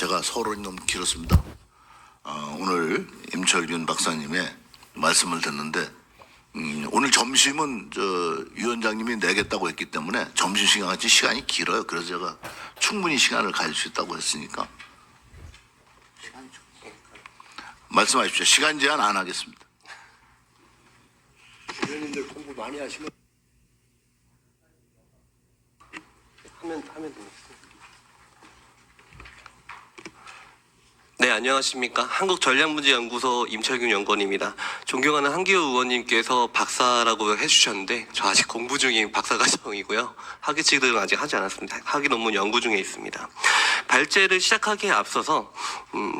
제가 서론이 너무 길었습니다. 오늘 임철균 박사님의 말씀을 듣는데 오늘 점심은 위원장님이 내겠다고 했기 때문에 점심시간 같이 시간이 길어요. 그래서 제가 충분히 시간을 가질 수 있다고 했으니까 말씀하십시오. 시간 제한 안 하겠습니다. 의원님들 공부 많이 하시면 하면 됩니다. 네, 안녕하십니까. 한국전략문제연구소 임철균 연구원입니다. 존경하는 한기호 의원님께서 박사라고 해주셨는데 저 아직 공부 중인 박사과정이고요. 학위 취득은 아직 하지 않았습니다. 학위 논문 연구 중에 있습니다. 발제를 시작하기에 앞서서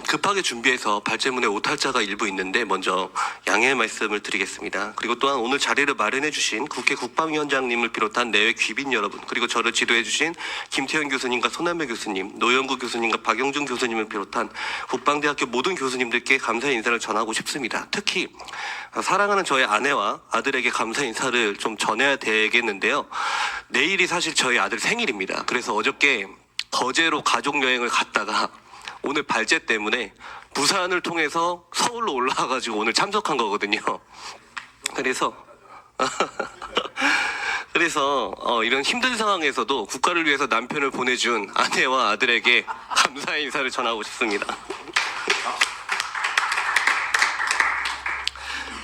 급하게 준비해서 발제문에 오탈자가 일부 있는데 먼저 양해의 말씀을 드리겠습니다. 그리고 또한 오늘 자리를 마련해 주신 국회 국방위원장님을 비롯한 내외 귀빈 여러분, 그리고 저를 지도해 주신 김태현 교수님과 손남매 교수님, 노영구 교수님과 박영준 교수님을 비롯한 국방대학교 모든 교수님들께 감사의 인사를 전하고 싶습니다. 특히 사랑하는 저의 아내와 아들에게 감사 인사를 좀 전해야 되겠는데요. 내일이 사실 저희 아들 생일입니다. 그래서 어저께 거제로 가족여행을 갔다가 오늘 발제 때문에 부산을 통해서 서울로 올라와가지고 오늘 참석한 거거든요. 그래서 이런 힘든 상황에서도 국가를 위해서 남편을 보내준 아내와 아들에게 감사의 인사를 전하고 싶습니다.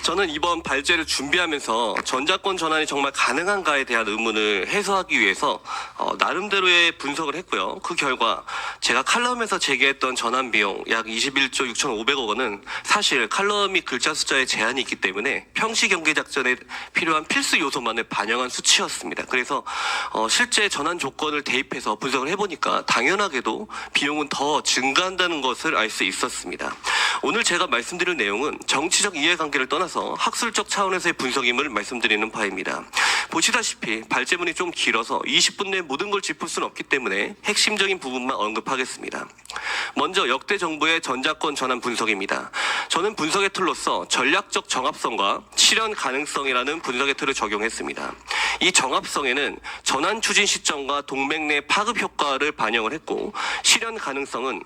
저는 이번 발제를 준비하면서 전자권 전환이 정말 가능한가에 대한 의문을 해소하기 위해서 나름대로의 분석을 했고요. 그 결과 제가 칼럼에서 제기했던 전환 비용 약 21조 6,500억 원은 사실 칼럼 및 글자 숫자에 제한이 있기 때문에 평시 경계 작전에 필요한 필수 요소만을 반영한 수치였습니다. 그래서 실제 전환 조건을 대입해서 분석을 해보니까 당연하게도 비용은 더 증가한다는 것을 알 수 있었습니다. 오늘 제가 말씀드릴 내용은 정치적 이해관계를 떠나서 학술적 차원에서의 분석임을 말씀드리는 바입니다. 보시다시피 발제문이 좀 길어서 20분 내에 모든 걸 짚을 수는 없기 때문에 핵심적인 부분만 언급하겠습니다. 먼저 역대 정부의 전자권 전환 분석입니다. 저는 분석의 틀로서 전략적 정합성과 실현 가능성이라는 분석의 틀을 적용했습니다. 이 정합성에는 전환 추진 시점과 동맹 내 파급 효과를 반영을 했고, 실현 가능성은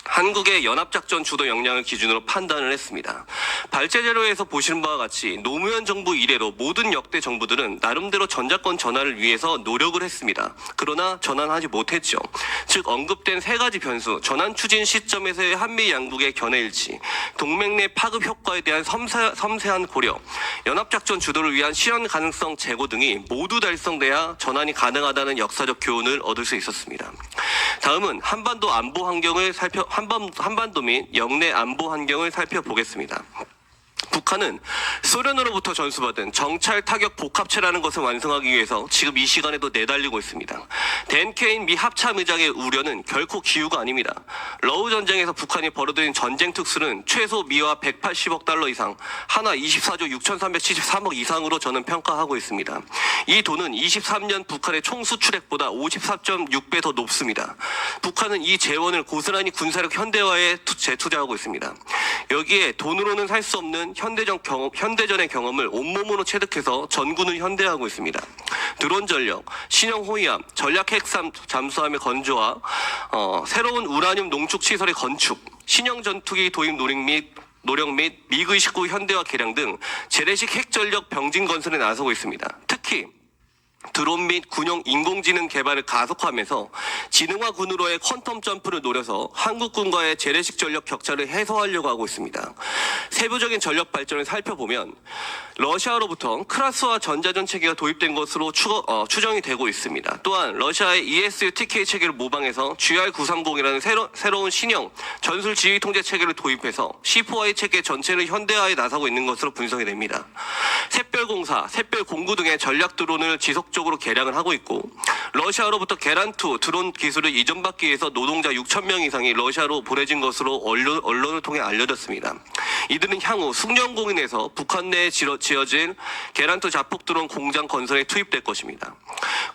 한국의 연합작전 주도 역량을 기준으로 판단을 했습니다. 발제 자료에서 보시는 바와 같이 노무현 정부 이래로 모든 역대 정부들은 나름대로 전자권 전환을 위해서 노력을 했습니다. 그러나 전환하지 못했죠. 즉 언급된 세 가지 변수, 전환 추진 시점에서의 한미 양국의 견해 일치, 동맹 내 파급 효과에 대한 섬세한 고려, 연합작전 주도를 위한 실현 가능성 제고 등이 모두 달성돼야 전환이 가능하다는 역사적 교훈을 얻을 수 있었습니다. 다음은 한반도 및 영내 안보 환경을 살펴보겠습니다. 북한은 소련으로부터 전수받은 정찰 타격 복합체라는 것을 완성하기 위해서 지금 이 시간에도 내달리고 있습니다. 댄케인 미 합참 의장의 우려는 결코 기우가 아닙니다. 러우 전쟁에서 북한이 벌어들인 전쟁 특수는 최소 미화 180억 달러 이상, 하나 24조 6,373억 이상으로 저는 평가하고 있습니다. 이 돈은 23년 북한의 총 수출액보다 54.6배 더 높습니다. 북한은 이 재원을 고스란히 군사력 현대화에 재투자하고 있습니다. 여기에 돈으로는 살 수 없는 현대전의 경험을 온몸으로 체득해서 전군을 현대화하고 있습니다. 드론 전력, 신형 호위함, 전략 핵 잠수함의 건조화, 새로운 우라늄 농축 시설의 건축, 신형 전투기 도입 노력 및 미그29 현대화 개량 등 재래식 핵전력 병진 건설에 나서고 있습니다. 특히 드론 및 군용 인공지능 개발을 가속화하면서 지능화 군으로의 퀀텀 점프를 노려서 한국군과의 재래식 전력 격차를 해소하려고 하고 있습니다. 세부적인 전력 발전을 살펴보면 러시아로부터 크라스와 전자전 체계가 도입된 것으로 추정이 되고 있습니다. 또한 러시아의 ESU-TK 체계를 모방해서 GR930이라는 새로운 신형 전술 지휘 통제 체계를 도입해서 C4I 체계 전체를 현대화에 나서고 있는 것으로 분석이 됩니다. 샛별공사, 샛별공구 등의 전략 드론을 지속적으로 개량을 하고 있고, 러시아로부터 게란2 드론 기술을 이전받기 위해서 노동자 6,000명 이상이 러시아로 보내진 것으로 언론을 통해 알려졌습니다. 이들 이들은 향후 숙련공인에서 북한 내에 지어진 게란트 자폭 드론 공장 건설에 투입될 것입니다.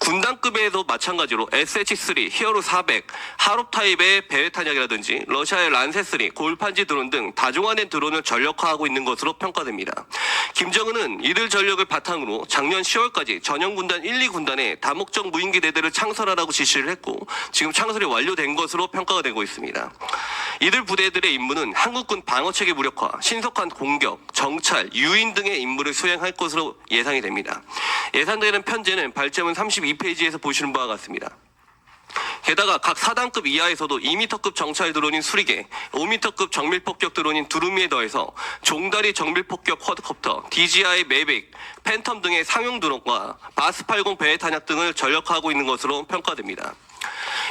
군단급에도 마찬가지로 SH-3, 히어로 400, 하롭 타입의 배회 탄약이라든지 러시아의 란세-3, 골판지 드론 등 다종화된 드론을 전력화하고 있는 것으로 평가됩니다. 김정은은 이들 전력을 바탕으로 작년 10월까지 전형군단 1, 2군단에 다목적 무인기 대대를 창설하라고 지시를 했고 지금 창설이 완료된 것으로 평가가 되고 있습니다. 이들 부대들의 임무는 한국군 방어체계 무력화, 신속한 공격, 정찰, 유인 등의 임무를 수행할 것으로 예상이 됩니다. 예상되는 편제는 발제문 32페이지에서 보시는 바와 같습니다. 게다가 각 4단급 이하에서도 2m급 정찰 드론인 수리개, 5m급 정밀폭격 드론인 두루미에 더해서 종다리 정밀폭격 쿼드콥터, DJI 매빅, 팬텀 등의 상용 드론과 바스80 배회 탄약 등을 전력화하고 있는 것으로 평가됩니다.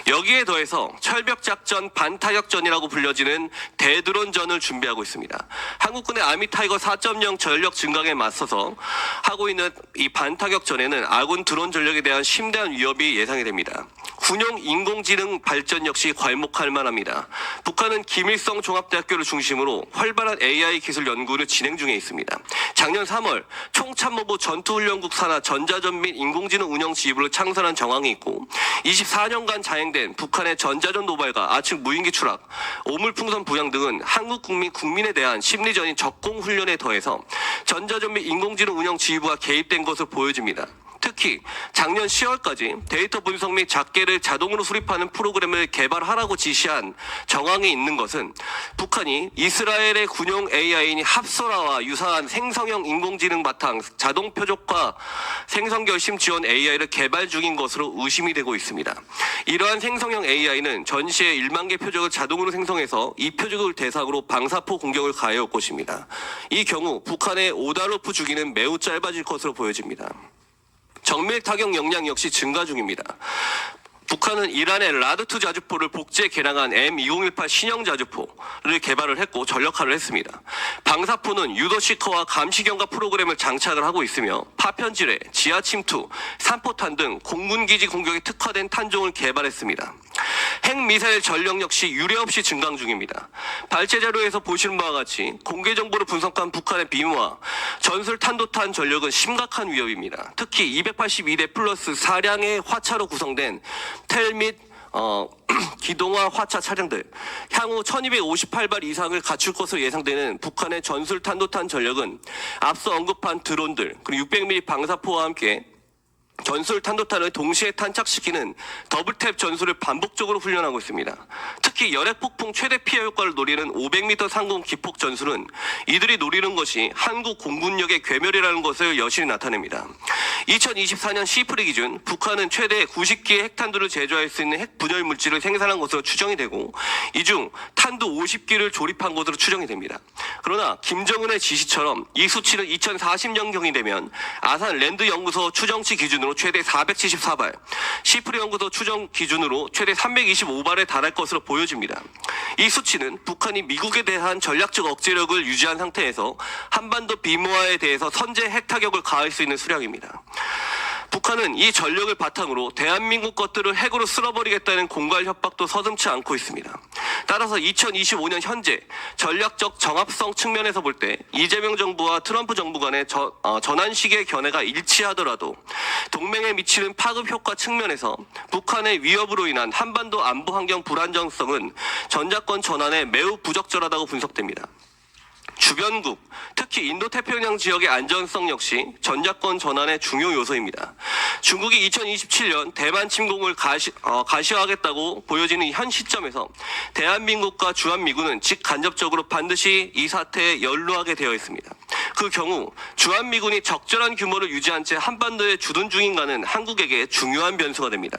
여기에 더해서 철벽작전 반타격전이라고 불려지는 대드론전을 준비하고 있습니다. 한국군의 아미타이거 4.0 전력 증강에 맞서서 하고 있는 이 반타격전에는 아군 드론 전력에 대한 심대한 위협이 예상이 됩니다. 군용 인공지능 발전 역시 괄목할 만합니다. 북한은 김일성 종합대학교를 중심으로 활발한 AI 기술 연구를 진행 중에 있습니다. 작년 3월 총참모부 전투훈련국 산하 전자전 및 인공지능 운영 지휘부를 창설한 정황이 있고 24년간 자행된 북한의 전자전 도발과 아측 무인기 추락, 오물풍선 부양 등은 한국 국민에 대한 심리전인 적공훈련에 더해서 전자전 및 인공지능 운영 지휘부가 개입된 것으로 보여집니다. 특히 작년 10월까지 데이터 분석 및 작계를 자동으로 수립하는 프로그램을 개발하라고 지시한 정황이 있는 것은 북한이 이스라엘의 군용 AI인 합소라와 유사한 생성형 인공지능 바탕 자동 표적화 생성 결심 지원 AI를 개발 중인 것으로 의심이 되고 있습니다. 이러한 생성형 AI는 전시에 1만 개 표적을 자동으로 생성해서 이 표적을 대상으로 방사포 공격을 가해올 것입니다. 이 경우 북한의 오다로프 주기는 매우 짧아질 것으로 보여집니다. 정밀 타격 역량 역시 증가 중입니다. 북한은 이란의 라드2 자주포를 복제 개량한 M2018 신형 자주포를 개발을 했고 전력화를 했습니다. 방사포는 유도시커와 감시경과 프로그램을 장착을 하고 있으며 파편지뢰, 지하침투, 산포탄 등 공군기지 공격에 특화된 탄종을 개발했습니다. 핵미사일 전력 역시 유례없이 증강 중입니다. 발제 자료에서 보시는 바와 같이 공개 정보를 분석한 북한의 비무와 전술 탄도탄 전력은 심각한 위협입니다. 특히 282대 플러스 4량의 화차로 구성된 텔 및 기동화 화차 차량들, 향후 1258발 이상을 갖출 것으로 예상되는 북한의 전술 탄도탄 전력은 앞서 언급한 드론들 그리고 600mm 방사포와 함께 전술 탄도탄을 동시에 탄착시키는 더블탭 전술을 반복적으로 훈련하고 있습니다. 특히 열핵폭풍 최대 피해 효과를 노리는 500m 상공 기폭 전술은 이들이 노리는 것이 한국 공군력의 괴멸이라는 것을 여실히 나타냅니다. 2024년 시프리 기준 북한은 최대 90기의 핵탄두를 제조할 수 있는 핵 분열 물질을 생산한 것으로 추정이 되고 이 중 탄두 50기를 조립한 것으로 추정이 됩니다. 그러나 김정은의 지시처럼 이 수치는 2040년경이 되면 아산 랜드 연구소 추정치 기준으로 최대 474발, 시프리 연구소 추정 기준으로 최대 325발에 달할 것으로 보여집니다. 이 수치는 북한이 미국에 대한 전략적 억제력을 유지한 상태에서 한반도 비무화에 대해서 선제 핵타격을 가할 수 있는 수량입니다. 북한은 이 전력을 바탕으로 대한민국 것들을 핵으로 쓸어버리겠다는 공갈 협박도 서슴지 않고 있습니다. 따라서 2025년 현재 전략적 정합성 측면에서 볼 때 이재명 정부와 트럼프 정부 간의 전환 시기의 견해가 일치하더라도 동맹에 미치는 파급 효과 측면에서 북한의 위협으로 인한 한반도 안보 환경 불안정성은 전자권 전환에 매우 부적절하다고 분석됩니다. 주변국, 특히 인도태평양 지역의 안전성 역시 전자권 전환의 중요 요소입니다. 중국이 2027년 대만 침공을 가시화하겠다고 보여지는 현 시점에서 대한민국과 주한미군은 직간접적으로 반드시 이 사태에 연루하게 되어 있습니다. 그 경우 주한미군이 적절한 규모를 유지한 채 한반도에 주둔 중인가는 한국에게 중요한 변수가 됩니다.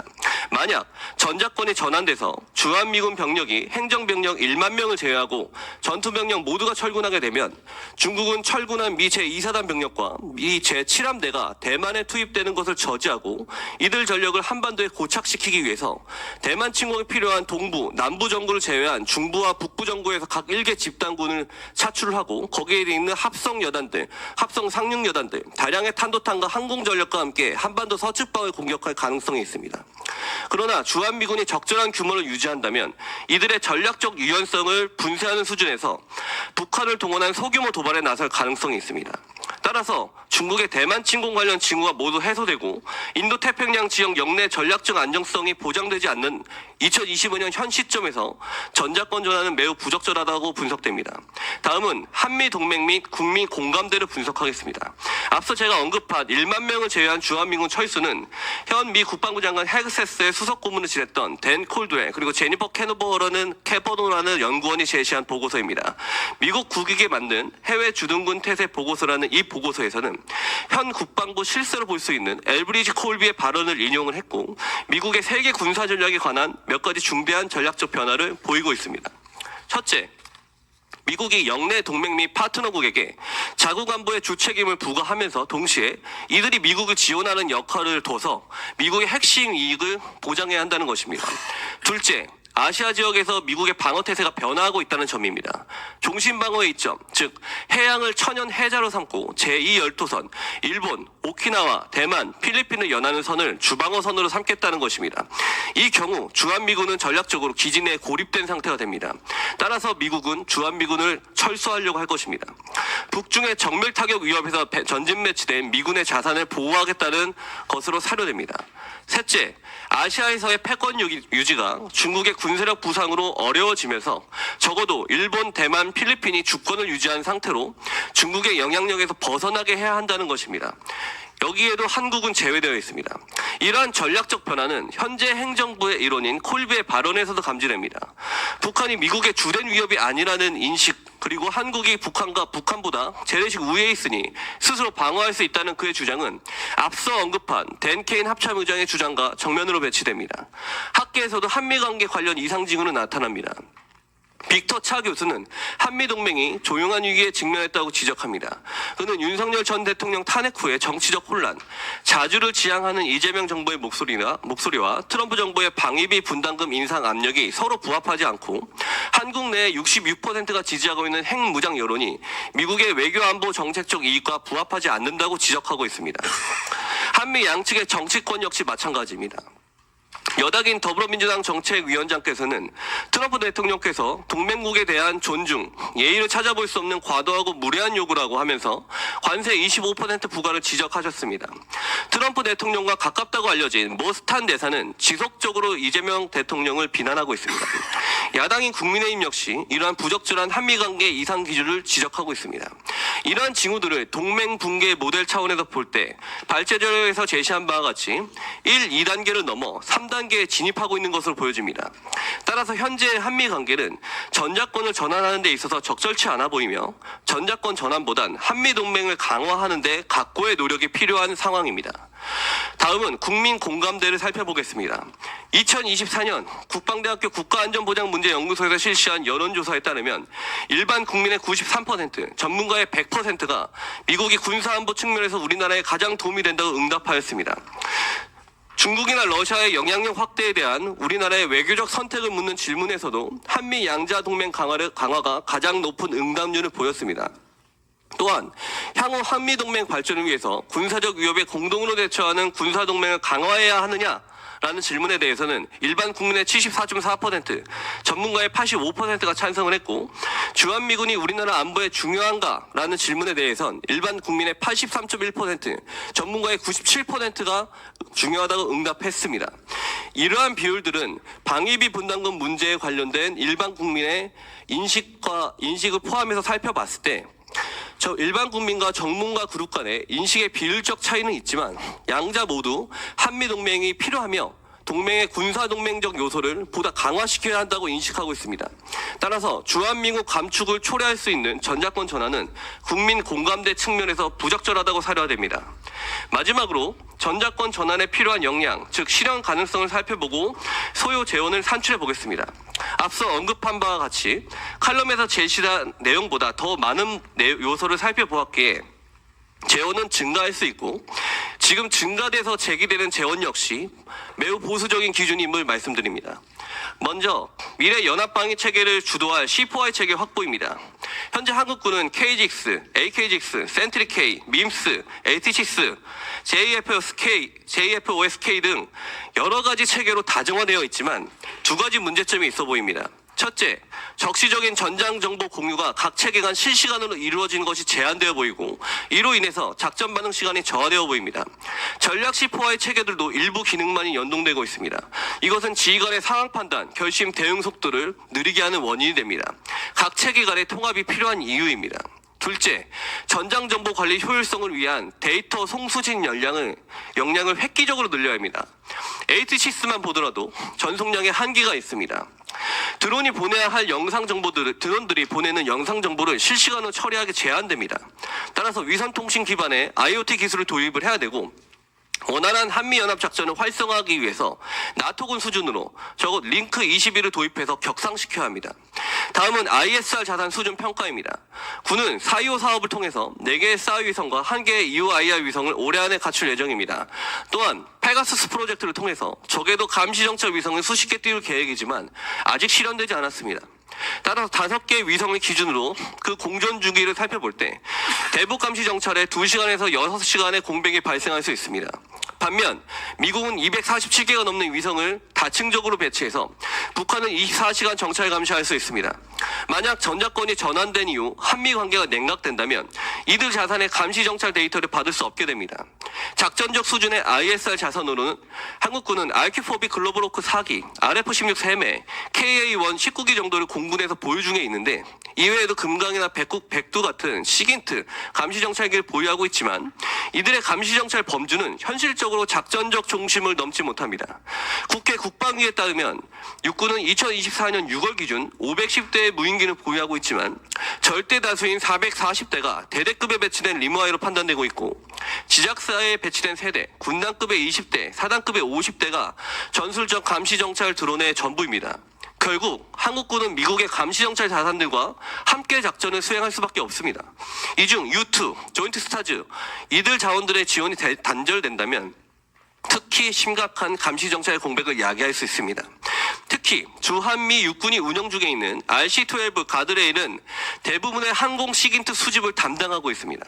만약 전자권이 전환돼서 주한미군 병력이 행정병력 1만 명을 제외하고 전투병력 모두가 철군하게 되면 중국은 철군한 미 제2사단 병력과 미 제7함대가 대만에 투입되는 것을 저지하고 이들 전력을 한반도에 고착시키기 위해서 대만 침공에 필요한 동부, 남부 정부를 제외한 중부와 북부 정부에서 각 1개 집단군을 차출하고 거기에 있는 합성 여단들 등 합성 상륙여단들, 다량의 탄도탄과 항공전력과 함께 한반도 서측방을 공격할 가능성이 있습니다. 그러나 주한미군이 적절한 규모를 유지한다면 이들의 전략적 유연성을 분쇄하는 수준에서 북한을 동원한 소규모 도발에 나설 가능성이 있습니다. 따라서 중국의 대만 침공 관련 징후가 모두 해소되고 인도태평양 지역 영내 전략적 안정성이 보장되지 않는 2025년 현 시점에서 전작권 전환은 매우 부적절하다고 분석됩니다. 다음은 한미동맹 및 국민 공감대를 분석하겠습니다. 앞서 제가 언급한 1만 명을 제외한 주한미군 철수는 현 미 국방부 장관 헤그세스의 수석 고문을 지냈던 댄 콜드웰 그리고 제니퍼 캐버노라는 연구원이 제시한 보고서입니다. 미국 국익에 맞는 해외 주둔군 태세 보고서라는 이 보고서에서는 현 국방부 실세로 볼 수 있는 엘브리지 콜비의 발언을 인용을 했고 미국의 세계 군사 전략에 관한 몇 가지 중대한 전략적 변화를 보이고 있습니다. 첫째, 미국이 영내 동맹 및 파트너국에게 자국 안보의 주책임을 부과하면서 동시에 이들이 미국을 지원하는 역할을 둬서 미국의 핵심 이익을 보장해야 한다는 것입니다. 둘째, 아시아 지역에서 미국의 방어 태세가 변화하고 있다는 점입니다. 종신방어의 이점, 즉 해양을 천연 해자로 삼고 제2열도선, 일본, 오키나와, 대만, 필리핀을 연하는 선을 주방어선으로 삼겠다는 것입니다. 이 경우 주한미군은 전략적으로 기지 내에 고립된 상태가 됩니다. 따라서 미국은 주한미군을 철수하려고 할 것입니다. 북중의 정밀 타격 위협에서 전진 매치된 미군의 자산을 보호하겠다는 것으로 사료됩니다. 셋째, 아시아에서의 패권 유지가 중국의 군사력 부상으로 어려워지면서 적어도 일본, 대만, 필리핀이 주권을 유지한 상태로 중국의 영향력에서 벗어나게 해야 한다는 것입니다. 여기에도 한국은 제외되어 있습니다. 이러한 전략적 변화는 현재 행정부의 일원인 콜비의 발언에서도 감지됩니다. 북한이 미국의 주된 위협이 아니라는 인식, 그리고 한국이 북한보다 재래식 우위에 있으니 스스로 방어할 수 있다는 그의 주장은 앞서 언급한 댄 케인 합참의장의 주장과 정면으로 배치됩니다. 학계에서도 한미관계 관련 이상 징후는 나타납니다. 빅터 차 교수는 한미동맹이 조용한 위기에 직면했다고 지적합니다. 그는 윤석열 전 대통령 탄핵 후의 정치적 혼란, 자주를 지향하는 이재명 정부의 목소리와 트럼프 정부의 방위비 분담금 인상 압력이 서로 부합하지 않고 한국 내 66%가 지지하고 있는 핵무장 여론이 미국의 외교안보 정책적 이익과 부합하지 않는다고 지적하고 있습니다. 한미 양측의 정치권 역시 마찬가지입니다. 여당인 더불어민주당 정책위원장께서는 트럼프 대통령께서 동맹국에 대한 존중, 예의를 찾아볼 수 없는 과도하고 무례한 요구라고 하면서 관세 25% 부과를 지적하셨습니다. 트럼프 대통령과 가깝다고 알려진 모스탄 대사는 지속적으로 이재명 대통령을 비난하고 있습니다. 야당인 국민의힘 역시 이러한 부적절한 한미관계 이상 기준을 지적하고 있습니다. 이러한 징후들을 동맹 붕괴 모델 차원에서 볼 때 발제자료에서 제시한 바와 같이 1, 2단계를 넘어 3단계에 진입하고 있는 것으로 보여집니다. 따라서 현재 한미 관계는 전작권을 전환하는 데 있어서 적절치 않아 보이며 전작권 전환보단 한미 동맹을 강화하는 데 각고의 노력이 필요한 상황입니다. 다음은 국민 공감대를 살펴보겠습니다. 2024년 국방대학교 국가안전보장문제연구소에서 실시한 여론조사에 따르면 일반 국민의 93%, 전문가의 100%가 미국이 군사안보 측면에서 우리나라에 가장 도움이 된다고 응답하였습니다. 중국이나 러시아의 영향력 확대에 대한 우리나라의 외교적 선택을 묻는 질문에서도 한미 양자 동맹 강화가 가장 높은 응답률을 보였습니다. 또한 향후 한미동맹 발전을 위해서 군사적 위협에 공동으로 대처하는 군사동맹을 강화해야 하느냐라는 질문에 대해서는 일반 국민의 74.4%, 전문가의 85%가 찬성을 했고 주한미군이 우리나라 안보에 중요한가라는 질문에 대해선 일반 국민의 83.1%, 전문가의 97%가 중요하다고 응답했습니다. 이러한 비율들은 방위비 분담금 문제에 관련된 일반 국민의 인식을 포함해서 살펴봤을 때 저 일반 국민과 전문가 그룹 간의 인식의 비율적 차이는 있지만 양자 모두 한미동맹이 필요하며 동맹의 군사동맹적 요소를 보다 강화시켜야 한다고 인식하고 있습니다. 따라서 주한미국 감축을 초래할 수 있는 전작권 전환은 국민 공감대 측면에서 부적절하다고 사료됩니다. 마지막으로 전작권 전환에 필요한 역량, 즉 실현 가능성을 살펴보고 소요 재원을 산출해 보겠습니다. 앞서 언급한 바와 같이 칼럼에서 제시한 내용보다 더 많은 요소를 살펴보았기에 재원은 증가할 수 있고 지금 증가돼서 제기되는 재원 역시 매우 보수적인 기준임을 말씀드립니다. 먼저 미래 연합방위 체계를 주도할 C4I 체계 확보입니다. 현재 한국군은 KGX, AKGX, 센트리-K, 밈스, AT-6, JFOSK 등 여러 가지 체계로 다정화되어 있지만 두 가지 문제점이 있어 보입니다. 첫째, 적시적인 전장 정보 공유가 각 체계 간 실시간으로 이루어지는 것이 제한되어 보이고 이로 인해서 작전 반응 시간이 저하되어 보입니다. 전략 C4I 체계들도 일부 기능만이 연동되고 있습니다. 이것은 지휘 간의 상황 판단, 결심 대응 속도를 느리게 하는 원인이 됩니다. 각 체계 간의 통합이 필요한 이유입니다. 둘째, 전장 정보 관리 효율성을 위한 데이터 송수진 역량을 획기적으로 늘려야 합니다. AT-6만 보더라도 전송량에 한계가 있습니다. 드론이 보내야 할 드론들이 보내는 영상 정보를 실시간으로 처리하기 제한됩니다. 따라서 위성통신 기반의 IoT 기술을 도입을 해야 되고 원활한 한미연합작전을 활성화하기 위해서 나토군 수준으로 적어도 링크 21을 도입해서 격상시켜야 합니다. 다음은 ISR 자산 수준 평가입니다. 군은 4.25 사업을 통해서 4개의 싸이 위성과 1개의 EOIR 위성을 올해 안에 갖출 예정입니다. 또한 페가수스 프로젝트를 통해서 적에도 감시정찰 위성을 수십 개 띄울 계획이지만 아직 실현되지 않았습니다. 따라서 5개의 위성을 기준으로 그 공전 주기를 살펴볼 때 대북 감시 정찰에 2시간에서 6시간의 공백이 발생할 수 있습니다. 반면 미국은 247개가 넘는 위성을 다층적으로 배치해서 북한은 24시간 정찰 감시할 수 있습니다. 만약 전작권이 전환된 이후 한미 관계가 냉각된다면 이들 자산의 감시 정찰 데이터를 받을 수 없게 됩니다. 작전적 수준의 ISR 자산으로는 한국군은 RQ-4B 글로벌호크 4기, RF-16 3매, KA-1 19기 정도를 공군에서 보유 중에 있는데 이외에도 금강이나 백두 같은 시긴트 감시 정찰기를 보유하고 있지만 이들의 감시 정찰 범주는 현실적으로 작전적 중심을 넘지 못합니다. 국회 국방위에 따르면 육군은 2024년 6월 기준 510대의 무인기를 보유하고 있지만 절대 다수인 440대가 대대급에 배치된 리모아이로 판단되고 있고 지작사에 배치된 세대, 군단급의 20대, 사단급의 50대가 전술적 감시 정찰 드론의 전부입니다. 결국 한국군은 미국의 감시정찰 자산들과 함께 작전을 수행할 수밖에 없습니다. 이 중 U2, 조인트 스타즈 이들 자원들의 지원이 단절된다면 특히 심각한 감시정찰 공백을 야기할 수 있습니다. 특히 주한미 육군이 운영 중에 있는 RC-12 가드레일은 대부분의 항공 시긴트 수집을 담당하고 있습니다.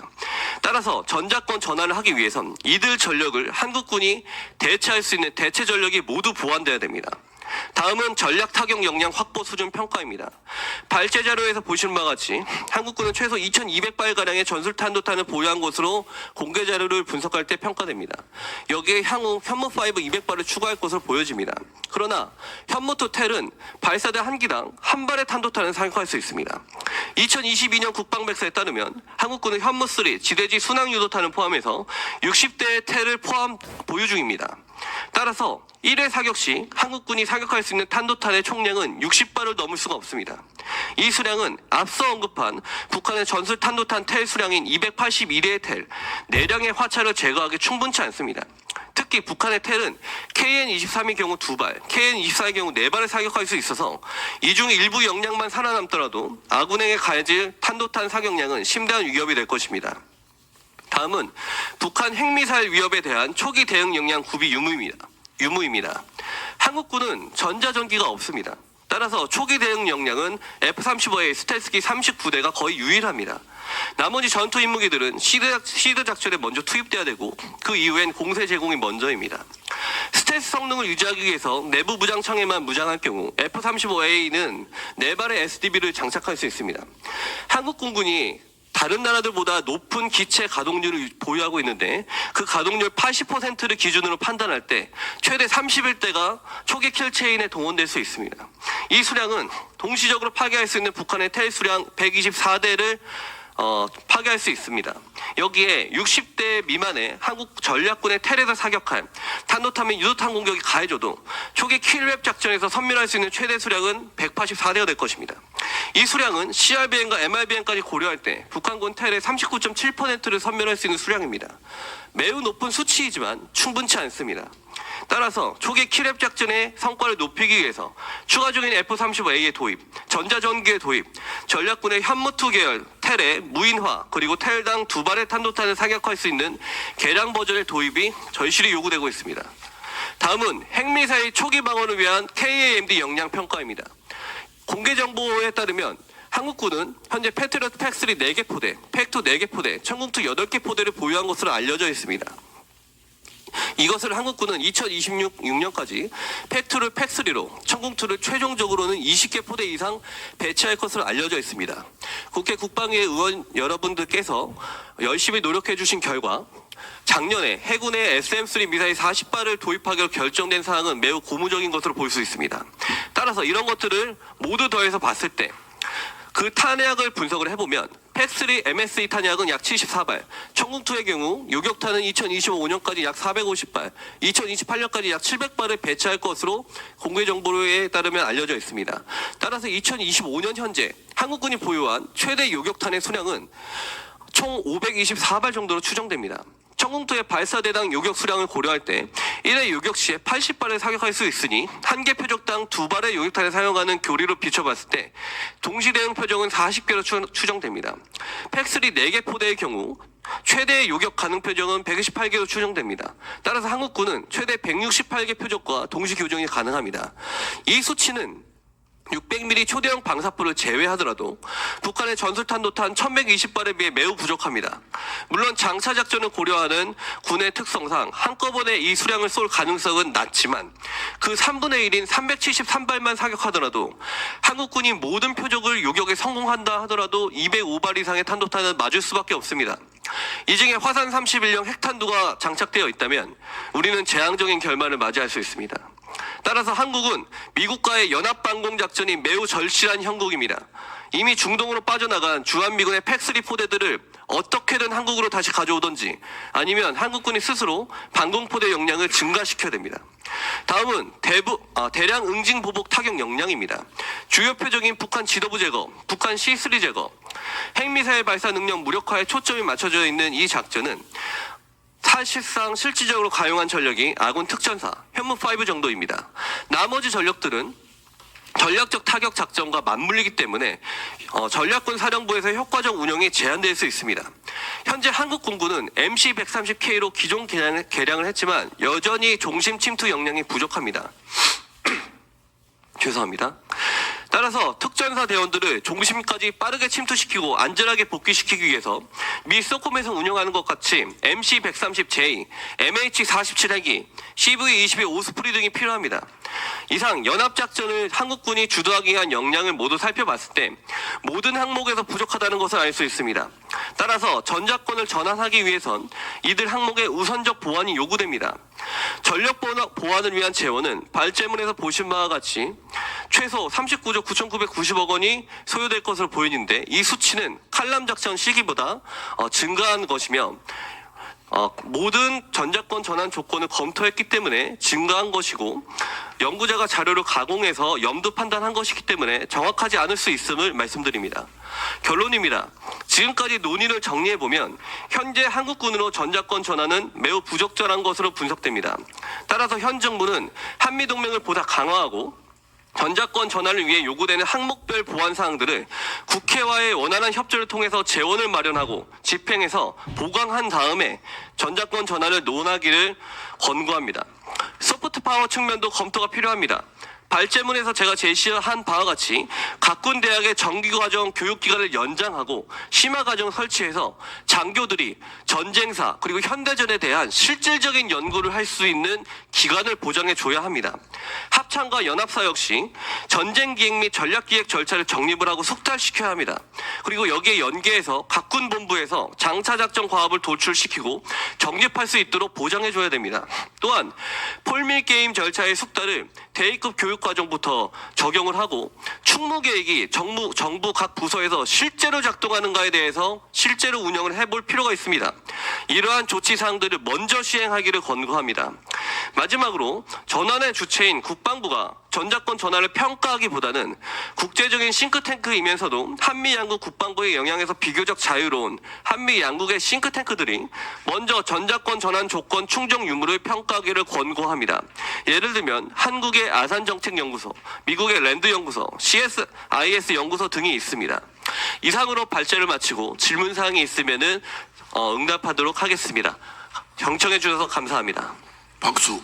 따라서 전작권 전환을 하기 위해선 이들 전력을 한국군이 대체할 수 있는 대체 전력이 모두 보완돼야 됩니다. 다음은 전략 타격 역량 확보 수준 평가입니다. 발제 자료에서 보실 바와 같이 한국군은 최소 2,200발가량의 전술탄도탄을 보유한 것으로 공개 자료를 분석할 때 평가됩니다. 여기에 향후 현무5 200발을 추가할 것으로 보여집니다. 그러나 현무2 텔은 발사대 한 기당 한 발의 탄도탄을 사용할 수 있습니다. 2022년 국방백서에 따르면 한국군은 현무3 지대지 순항유도탄을 포함해서 60대의 텔을 보유 중입니다. 따라서 1회 사격 시 한국군이 사격할 수 있는 탄도탄의 총량은 60발을 넘을 수가 없습니다. 이 수량은 앞서 언급한 북한의 전술 탄도탄 텔 수량인 281회의 텔, 4량의 화차를 제거하기 충분치 않습니다. 특히 북한의 텔은 KN-23의 경우 2발, KN-24의 경우 4발을 사격할 수 있어서 이 중 일부 역량만 살아남더라도 아군에게 가해질 탄도탄 사격량은 심대한 위협이 될 것입니다. 다음은 북한 핵미사일 위협에 대한 초기 대응 역량 구비 유무입니다. 한국군은 전자전기가 없습니다. 따라서 초기 대응 역량은 F-35의 스텔스기 39대가 거의 유일합니다. 나머지 전투 임무기들은 시드 작전에 먼저 투입돼야 되고 그 이후엔 공세 제공이 먼저입니다. 스텔스 성능을 유지하기 위해서 내부 무장창에만 무장할 경우 F-35A는 4발의 SDB를 장착할 수 있습니다. 한국 군군이 다른 나라들보다 높은 기체 가동률을 보유하고 있는데 그 가동률 80%를 기준으로 판단할 때 최대 31대가 초기 킬체인에 동원될 수 있습니다. 이 수량은 동시적으로 파괴할 수 있는 북한의 텔 수량 124대를 파괴할 수 있습니다. 여기에 60대 미만의 한국 전략군의 텔에서 사격한 탄도탄 및 유도탄 공격이 가해져도 초기 킬웹 작전에서 선멸할 수 있는 최대 수량은 184대가 될 것입니다. 이 수량은 CRBM과 MRBM까지 고려할 때 북한군 텔의 39.7%를 선멸할 수 있는 수량입니다. 매우 높은 수치이지만 충분치 않습니다. 따라서 초기 킬랩 작전의 성과를 높이기 위해서 추가 중인 F-35A의 도입, 전자전기의 도입, 전략군의 현무2 계열 텔의 무인화 그리고 텔당 2발의 탄도탄을 사격할 수 있는 개량 버전의 도입이 절실히 요구되고 있습니다. 다음은 핵미사일 초기 방어를 위한 KAMD 역량 평가입니다. 공개 정보에 따르면 한국군은 현재 패트리어트 팩3 4개 포대, 팩2 4개 포대, 천궁2 8개 포대를 보유한 것으로 알려져 있습니다. 이것을 한국군은 2026년까지 팩2를 팩3로, 천궁2를 최종적으로는 20개 포대 이상 배치할 것으로 알려져 있습니다. 국회 국방위 의원 여러분들께서 열심히 노력해 주신 결과 작년에 해군의 SM-3 미사일 40발을 도입하기로 결정된 사항은 매우 고무적인 것으로 볼 수 있습니다. 따라서 이런 것들을 모두 더해서 봤을 때 그 탄약을 분석을 해보면 팩3 MSE 탄약은 약 74발, 천궁2의 경우 요격탄은 2025년까지 약 450발, 2028년까지 약 700발을 배치할 것으로 공개 정보에 따르면 알려져 있습니다. 따라서 2025년 현재 한국군이 보유한 최대 요격탄의 수량은 총 524발 정도로 추정됩니다. 천궁2의 발사대당 요격 수량을 고려할 때 1회 요격 시에 80발을 사격할 수 있으니 한 개 표적당 2발의 요격탄을 사용하는 교리로 비춰봤을 때 동시 대응 표적은 40개로 추정됩니다. 팩3 4개 포대의 경우 최대 요격 가능 표적은 128개로 추정됩니다. 따라서 한국군은 최대 168개 표적과 동시 교정이 가능합니다. 이 수치는 600mm 초대형 방사포를 제외하더라도 북한의 전술탄도탄 1120발에 비해 매우 부족합니다. 물론 장차작전을 고려하는 군의 특성상 한꺼번에 이 수량을 쏠 가능성은 낮지만 그 3분의 1인 373발만 사격하더라도 한국군이 모든 표적을 요격에 성공한다 하더라도 205발 이상의 탄도탄은 맞을 수밖에 없습니다. 이 중에 화산 31형 핵탄두가 장착되어 있다면 우리는 재앙적인 결말을 맞이할 수 있습니다. 따라서 한국은 미국과의 연합반공작전이 매우 절실한 형국입니다. 이미 중동으로 빠져나간 주한미군의 팩3 포대들을 어떻게든 한국으로 다시 가져오든지 아니면 한국군이 스스로 반공포대 역량을 증가시켜야 됩니다. 다음은 대량 응징 보복 타격 역량입니다. 주요 표적인 북한 지도부 제거, 북한 C3 제거, 핵미사일 발사 능력 무력화에 초점이 맞춰져 있는 이 작전은 사실상 실질적으로 가용한 전력이 아군 특전사, 현무5 정도입니다. 나머지 전력들은 전략적 타격 작전과 맞물리기 때문에 전략군 사령부에서 효과적 운영이 제한될 수 있습니다. 현재 한국 군부는 MC-130K로 기존 개량을 했지만 여전히 종심 침투 역량이 부족합니다. 죄송합니다. 따라서 특전사 대원들을 종심까지 빠르게 침투시키고 안전하게 복귀시키기 위해서 미 소콤에서 운영하는 것 같이 MC-130J, MH-47 핵이, CV-22 오스프리 등이 필요합니다. 이상 연합작전을 한국군이 주도하기 위한 역량을 모두 살펴봤을 때 모든 항목에서 부족하다는 것을 알 수 있습니다. 따라서 전작권을 전환하기 위해선 이들 항목의 우선적 보완이 요구됩니다. 전력 보완을 위한 재원은 발제문에서 보신 바와 같이 최소 39조 9,990억 원이 소요될 것으로 보이는데 이 수치는 칼남 작전 시기보다 증가한 것이며 모든 전작권 전환 조건을 검토했기 때문에 증가한 것이고 연구자가 자료를 가공해서 염두 판단한 것이기 때문에 정확하지 않을 수 있음을 말씀드립니다. 결론입니다. 지금까지 논의를 정리해보면 현재 한국군으로 전작권 전환은 매우 부적절한 것으로 분석됩니다. 따라서 현 정부는 한미동맹을 보다 강화하고 전작권 전환을 위해 요구되는 항목별 보완 사항들을 국회와의 원활한 협조를 통해서 재원을 마련하고 집행해서 보강한 다음에 전작권 전환을 논하기를 권고합니다. 소프트 파워 측면도 검토가 필요합니다. 발제문에서 제가 제시한 바와 같이 각군 대학의 정기과정 교육기간을 연장하고 심화과정 설치해서 장교들이 전쟁사 그리고 현대전에 대한 실질적인 연구를 할 수 있는 기간을 보장해 줘야 합니다. 합참과 연합사 역시 전쟁기획 및 전략기획 절차를 정립을 하고 숙달시켜야 합니다. 그리고 여기에 연계해서 각군 본부에서 장차작전 과업을 도출시키고 정립할 수 있도록 보장해 줘야 됩니다. 또한 폴밀게임 절차의 숙달을 대위급 교육과정부터 적용을 하고 충무계획이 정부 각 부서에서 실제로 작동하는가에 대해서 실제로 운영을 해볼 필요가 있습니다. 이러한 조치사항들을 먼저 시행하기를 권고합니다. 마지막으로 전환의 주체인 국방부가 전작권 전환을 평가하기보다는 국제적인 싱크탱크이면서도 한미 양국 국방부의 영향에서 비교적 자유로운 한미 양국의 싱크탱크들이 먼저 전작권 전환 조건 충족 유무를 평가하기를 권고합니다. 예를 들면 한국의 아산정책연구소, 미국의 랜드연구소, CSIS 연구소 등이 있습니다. 이상으로 발제를 마치고 질문사항이 있으면 응답하도록 하겠습니다. 경청해 주셔서 감사합니다. 박수.